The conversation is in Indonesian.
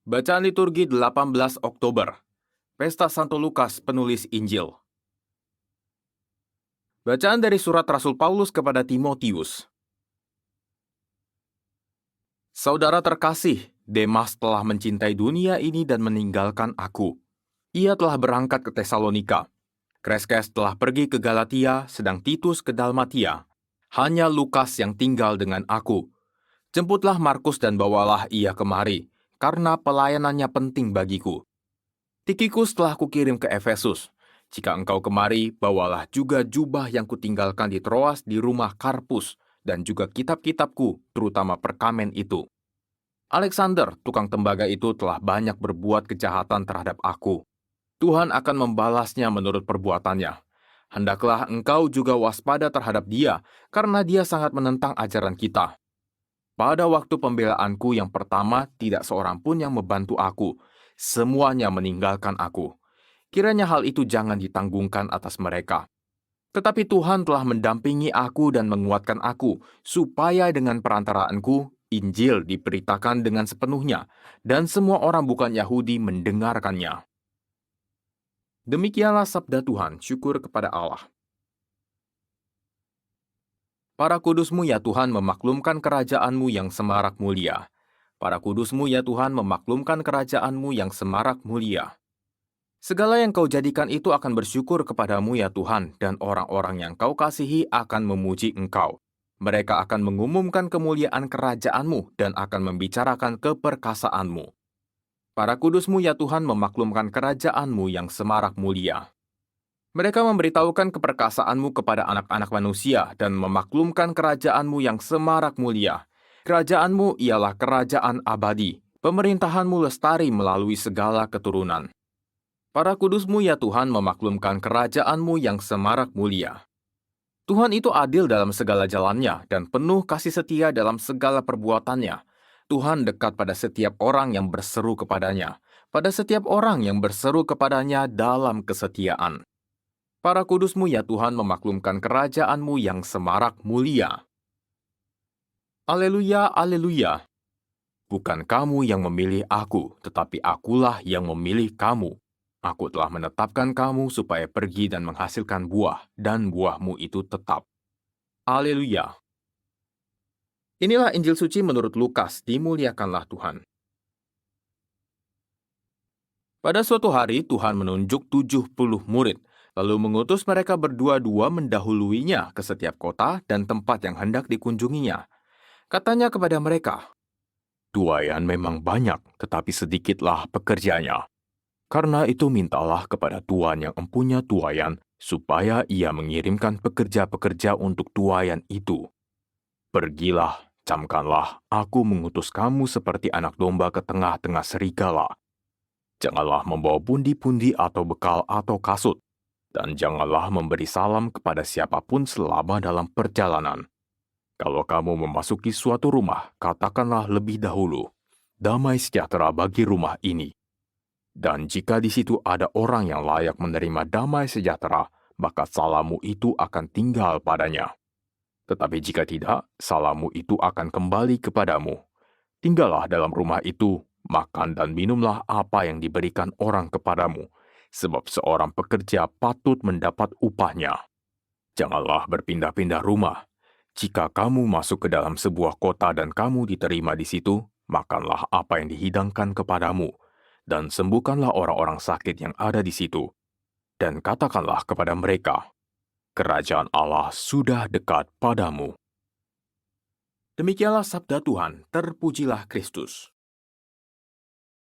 Bacaan liturgi 18 Oktober, Pesta Santo Lukas, penulis Injil. Bacaan dari surat Rasul Paulus kepada Timotius. Saudara terkasih, Demas telah mencintai dunia ini dan meninggalkan aku. Ia telah berangkat ke Tesalonika. Kreskes telah pergi ke Galatia, sedang Titus ke Dalmatia. Hanya Lukas yang tinggal dengan aku. Jemputlah Markus dan bawalah ia kemari, karena pelayanannya penting bagiku. Tikikus telah kukirim ke Efesus. Jika engkau kemari, bawalah juga jubah yang kutinggalkan di Troas di rumah Karpus, dan juga kitab-kitabku, terutama perkamen itu. Alexander, tukang tembaga itu telah banyak berbuat kejahatan terhadap aku. Tuhan akan membalasnya menurut perbuatannya. Hendaklah engkau juga waspada terhadap dia, karena dia sangat menentang ajaran kita. Pada waktu pembelaanku yang pertama, tidak seorang pun yang membantu aku. Semuanya meninggalkan aku. Kiranya hal itu jangan ditanggungkan atas mereka. Tetapi Tuhan telah mendampingi aku dan menguatkan aku, supaya dengan perantaraanku, Injil diberitakan dengan sepenuhnya, dan semua orang bukan Yahudi mendengarkannya. Demikianlah sabda Tuhan, syukur kepada Allah. Para kudus-Mu ya Tuhan memaklumkan kerajaan-Mu yang semarak mulia. Para kudus-Mu ya Tuhan memaklumkan kerajaan-Mu yang semarak mulia. Segala yang kau jadikan itu akan bersyukur kepadamu ya Tuhan, dan orang-orang yang kau kasihi akan memuji engkau. Mereka akan mengumumkan kemuliaan kerajaan-Mu dan akan membicarakan keperkasaanmu. Para kudus-Mu ya Tuhan memaklumkan kerajaan-Mu yang semarak mulia. Mereka memberitahukan keperkasaan-Mu kepada anak-anak manusia dan memaklumkan kerajaan-Mu yang semarak mulia. Kerajaan-Mu ialah kerajaan abadi. Pemerintahan-Mu lestari melalui segala keturunan. Para kudus-Mu ya Tuhan memaklumkan kerajaan-Mu yang semarak mulia. Tuhan itu adil dalam segala jalannya dan penuh kasih setia dalam segala perbuatannya. Tuhan dekat pada setiap orang yang berseru kepadanya, pada setiap orang yang berseru kepadanya dalam kesetiaan. Para kudus-Mu ya Tuhan memaklumkan kerajaan-Mu yang semarak mulia. Aleluya, aleluya. Bukan kamu yang memilih aku, tetapi akulah yang memilih kamu. Aku telah menetapkan kamu supaya pergi dan menghasilkan buah, dan buahmu itu tetap. Haleluya. Inilah Injil suci menurut Lukas, dimuliakanlah Tuhan. Pada suatu hari, Tuhan menunjuk 70 murid, lalu mengutus mereka berdua-dua mendahuluinya ke setiap kota dan tempat yang hendak dikunjunginya. Katanya kepada mereka, "Tuaian memang banyak, tetapi sedikitlah pekerjanya. Karena itu mintalah kepada Tuhan yang empunya tuaian, supaya ia mengirimkan pekerja-pekerja untuk tuaian itu. Pergilah, camkanlah, aku mengutus kamu seperti anak domba ke tengah-tengah serigala. Janganlah membawa pundi-pundi atau bekal atau kasut, dan janganlah memberi salam kepada siapapun selama dalam perjalanan. Kalau kamu memasuki suatu rumah, katakanlah lebih dahulu, damai sejahtera bagi rumah ini. Dan jika di situ ada orang yang layak menerima damai sejahtera, maka salammu itu akan tinggal padanya. Tetapi jika tidak, salammu itu akan kembali kepadamu. Tinggallah dalam rumah itu, makan dan minumlah apa yang diberikan orang kepadamu, sebab seorang pekerja patut mendapat upahnya. Janganlah berpindah-pindah rumah. Jika kamu masuk ke dalam sebuah kota dan kamu diterima di situ, makanlah apa yang dihidangkan kepadamu, dan sembuhkanlah orang-orang sakit yang ada di situ. Dan katakanlah kepada mereka, kerajaan Allah sudah dekat padamu." Demikianlah sabda Tuhan, terpujilah Kristus.